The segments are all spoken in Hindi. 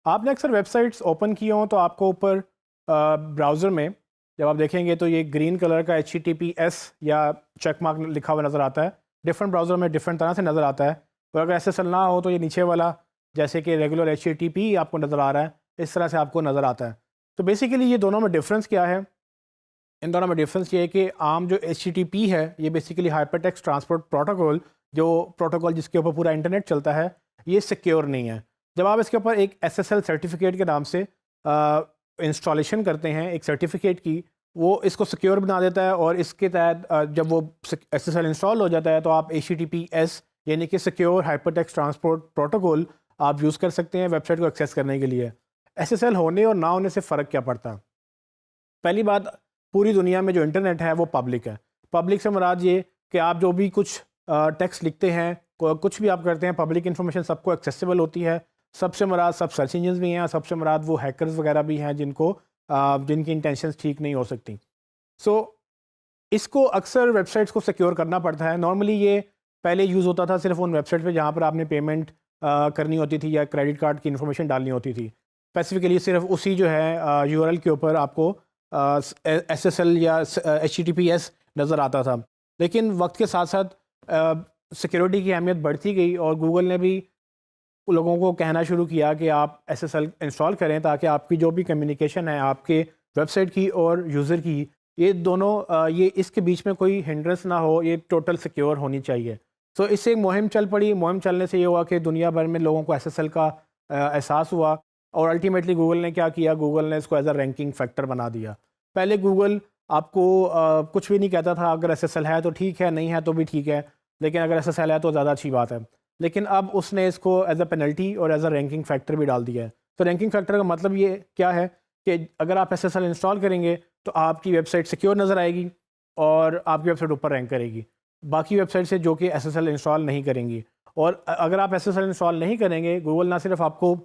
आपने अक्सर वेबसाइट्स ओपन किए हों तो आपको ऊपर ब्राउज़र में जब आप देखेंगे तो ये ग्रीन कलर का HTTPS या चेक मार्क लिखा हुआ नज़र आता है। डिफरेंट ब्राउज़र में डिफरेंट तरह से नज़र आता है। और अगर SSL ना हो तो ये नीचे वाला जैसे कि रेगुलर HTTP आपको नज़र आ रहा है, इस तरह से आपको नज़र आता है। तो बेसिकली ये दोनों में डिफरेंस क्या है? इन दोनों में डिफरेंस ये है कि आम जो HTTP है ये बेसिकली हाइपरटेक्स्ट ट्रांसपोर्ट प्रोटोकॉल, जो प्रोटोकॉल जिसके ऊपर पूरा इंटरनेट चलता है, ये सिक्योर नहीं है। जब आप इसके ऊपर एक SSL सर्टिफिकेट के नाम से इंस्टॉलेशन करते हैं एक सर्टिफिकेट की, वो इसको सिक्योर बना देता है और इसके तहत जब वो SSL इंस्टॉल हो जाता है तो आप HTTPS यानी कि सिक्योर हाइपरटेक्स्ट ट्रांसपोर्ट प्रोटोकॉल आप यूज़ कर सकते हैं वेबसाइट को एक्सेस करने के लिए। SSL होने और ना होने से फ़र्क क्या पड़ता है? पहली बात, पूरी दुनिया में जो इंटरनेट है वो पब्लिक है। पब्लिक से मुराद ये कि आप जो भी कुछ टेक्स्ट लिखते हैं, कुछ भी आप करते हैं, पब्लिक इन्फॉर्मेशन सबको एक्सेसिबल होती है। सबसे मुराद सब सर्च इंजन्स भी हैं, सबसे मुराद वो हैकर्स वगैरह भी हैं जिनकी इंटेंशंस ठीक नहीं हो सकती। सो इसको अक्सर वेबसाइट्स को सिक्योर करना पड़ता है। नॉर्मली ये पहले यूज़ होता था सिर्फ उन वेबसाइट पे जहाँ पर आपने पेमेंट करनी होती थी या क्रेडिट कार्ड की इन्फॉर्मेशन डालनी होती थी। स्पेसिफिकली सिर्फ उसी जो है URL के ऊपर आपको SSL या HTTPS नज़र आता था। लेकिन वक्त के साथ साथ सिक्योरिटी की अहमियत बढ़ती गई और गूगल ने भी लोगों को कहना शुरू किया कि आप SSL इंस्टॉल करें ताकि आपकी जो भी कम्युनिकेशन है आपके वेबसाइट की और यूज़र की, ये दोनों ये इसके बीच में कोई हिंड्रेंस ना हो, ये टोटल सिक्योर होनी चाहिए। सो इससे एक मुहिम चल पड़ी। मुहिम चलने से ये हुआ कि दुनिया भर में लोगों को SSL का एहसास हुआ और अल्टीमेटली गूगल ने क्या किया, गूगल ने इसको एज अ रैंकिंग फैक्टर बना दिया। पहले गूगल आपको कुछ भी नहीं कहता था, अगर SSL है तो ठीक है, नहीं है तो भी ठीक है, लेकिन अगर SSL है तो ज़्यादा अच्छी बात है। लेकिन अब उसने इसको एज अ पेनल्टी और एज अ रैंकिंग फैक्टर भी डाल दिया है। तो रैंकिंग फैक्टर का मतलब ये क्या है कि अगर आप SSL इंस्टॉल करेंगे तो आपकी वेबसाइट सिक्योर नज़र आएगी और आपकी वेबसाइट ऊपर रैंक करेगी बाकी वेबसाइट से जो कि SSL इंस्टॉल नहीं करेंगी। और अगर आप SSL इंस्टॉल नहीं करेंगे, गूगल ना सिर्फ आपको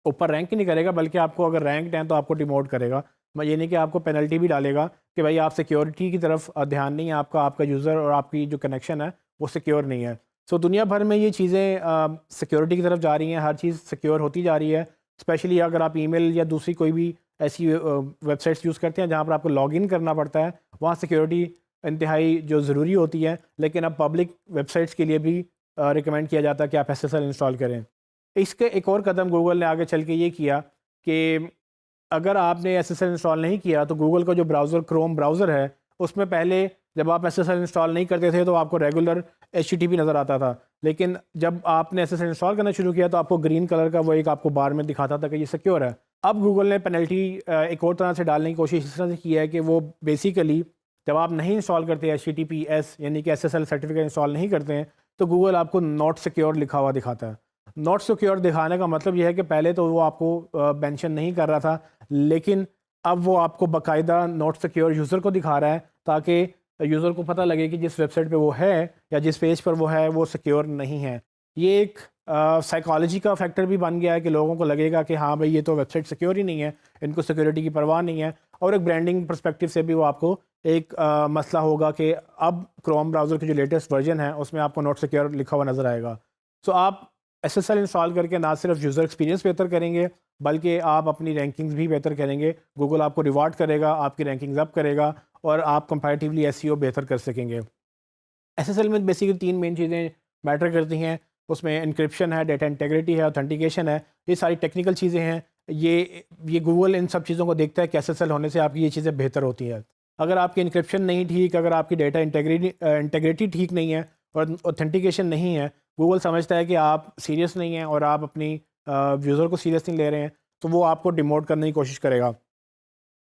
ऊपर रैंक ही नहीं करेगा बल्कि आपको अगर रैंक्ड हैं तो आपको डिमोट करेगा। ये नहीं कि आपको पेनल्टी भी डालेगा कि भाई आप सिक्योरिटी की तरफ ध्यान नहीं है आपका, आपका यूज़र और आपकी जो कनेक्शन है वो सिक्योर नहीं है। सो दुनिया भर में ये चीज़ें सिक्योरिटी की तरफ जा रही हैं, हर चीज़ सिक्योर होती जा रही है। स्पेशली अगर आप ईमेल या दूसरी कोई भी ऐसी वेबसाइट्स यूज़ करते हैं जहाँ पर आपको लॉगिन करना पड़ता है, वहाँ सिक्योरिटी इंतहाई जो ज़रूरी होती है। लेकिन अब पब्लिक वेबसाइट्स के लिए भी रिकमेंड किया जाता है कि आप SSL इंस्टॉल करें। इसके एक और कदम गूगल ने आगे चल के ये किया कि अगर आपने SSL इंस्टॉल नहीं किया तो गूगल का जो ब्राउज़र क्रोम ब्राउज़र है उसमें पहले जब आप SSL इंस्टॉल नहीं करते थे तो आपको रेगुलर HTTP नज़र आता था। लेकिन जब आपने SSL इंस्टॉल करना शुरू किया तो आपको ग्रीन कलर का वो एक आपको बार में दिखाता था कि ये सिक्योर है। अब गूगल ने पेनल्टी एक और तरह से डालने की कोशिश इस तरह से की है कि वो बेसिकली जब आप नहीं इंस्टॉल करते HTTPS यानी कि SSL सर्टिफिकेट इंस्टॉल नहीं करते हैं तो गूगल आपको नॉट सिक्योर लिखा हुआ दिखाता है। नॉट सिक्योर दिखाने का मतलब यह है कि पहले तो वो आपको मेंशन नहीं कर रहा था, लेकिन अब वो आपको बाकायदा नॉट सिक्योर यूज़र को दिखा रहा है ताकि यूज़र को पता लगे कि जिस वेबसाइट पे वो है या जिस पेज पर वो है वो सिक्योर नहीं है। ये एक साइकोलॉजी का फैक्टर भी बन गया है कि लोगों को लगेगा कि हाँ भाई ये तो वेबसाइट सिक्योर ही नहीं है, इनको सिक्योरिटी की परवाह नहीं है। और एक ब्रांडिंग पर्सपेक्टिव से भी वो आपको एक मसला होगा कि अब क्रोम ब्राउज़र की जो लेटेस्ट वर्जन है उसमें आपको नॉट सिक्योर लिखा हुआ नज़र आएगा। सो आप SSL इंस्टॉल करके ना सिर्फ यूज़र एक्सपीरियंस बेहतर करेंगे बल्कि आप अपनी रैंकिंग्स भी बेहतर करेंगे। गूगल आपको रिवार्ड करेगा, आपकी रैंकिंग्स अप करेगा और आप कंपैरेटिवली SEO बेहतर कर सकेंगे। SSL में बेसिकली 3 मेन चीज़ें मैटर करती हैं। उसमें एन्क्रिप्शन है, डेटा इंटीग्रिटी है, ऑथेंटिकेशन है। ये सारी टेक्निकल चीज़ें हैं। ये गूगल इन सब चीज़ों को देखता है कि SSL होने से आपकी ये चीज़ें बेहतर होती हैं। अगर आपकी एन्क्रिप्शन नहीं ठीक, अगर आपकी डेटा इंटीग्रिटी ठीक नहीं है और ऑथेंटिकेशन नहीं है, गूगल समझता है कि आप सीरियस नहीं हैं और आप अपनी यूज़र को सीरियस नहीं ले रहे हैं, तो वो आपको डिमोट करने की कोशिश करेगा।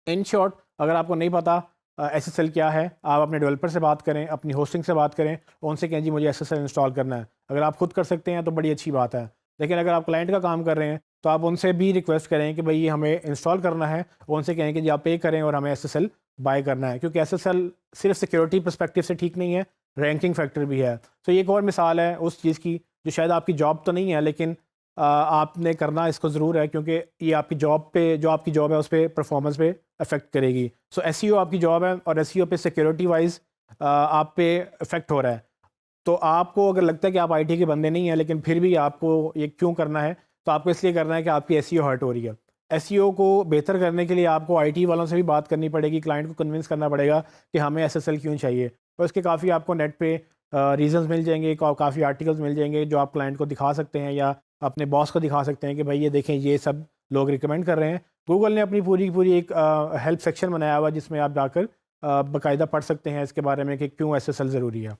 इन शॉर्ट, अगर आपको नहीं पता SSL क्या है, आप अपने डेवलपर से बात करें, अपनी होस्टिंग से बात करें, उनसे कहें जी मुझे SSL इंस्टॉल करना है। अगर आप खुद कर सकते हैं तो बड़ी अच्छी बात है। लेकिन अगर आप क्लाइंट का काम कर रहे हैं तो आप उनसे भी रिक्वेस्ट करें कि भाई ये हमें इंस्टॉल करना है, उनसे कहें कि जी आप पे करें और हमें SSL बाय करना है, क्योंकि SSL सिर्फ सिक्योरिटी पर्सपेक्टिव से ठीक नहीं है, रैंकिंग फैक्टर भी है। तो ये एक और मिसाल है उस चीज़ की जो शायद आपकी जॉब तो नहीं है, लेकिन आपने करना इसको ज़रूर है, क्योंकि ये आपकी जॉब पे जो आपकी जॉब है उस पर परफॉर्मेंस पे अफेक्ट करेगी। सो SEO आपकी जॉब है और SEO पे सिक्योरिटी वाइज आप पे इफेक्ट हो रहा है। तो आपको अगर लगता है कि आप IT के बंदे नहीं हैं लेकिन फिर भी आपको ये क्यों करना है, तो आपको इसलिए करना है कि आपकी एसईओ हर्ट हो रही है। एसईओ को बेहतर करने के लिए आपको आईटी वालों से भी बात करनी पड़ेगी, क्लाइंट को कन्विंस करना पड़ेगा कि हमें एसएसएल क्यों चाहिए। तो इसके काफ़ी आपको नेट पे रीजंस मिल जाएंगे, काफ़ी आर्टिकल्स मिल जाएंगे जो आप क्लाइंट को दिखा सकते हैं या अपने बॉस को दिखा सकते हैं कि भाई ये देखें, ये सब लोग रिकमेंड कर रहे हैं। गूगल ने अपनी पूरी पूरी एक हेल्प सेक्शन बनाया हुआ जिसमें आप जाकर बाकायदा पढ़ सकते हैं इसके बारे में कि क्यों एसएसएल ज़रूरी है।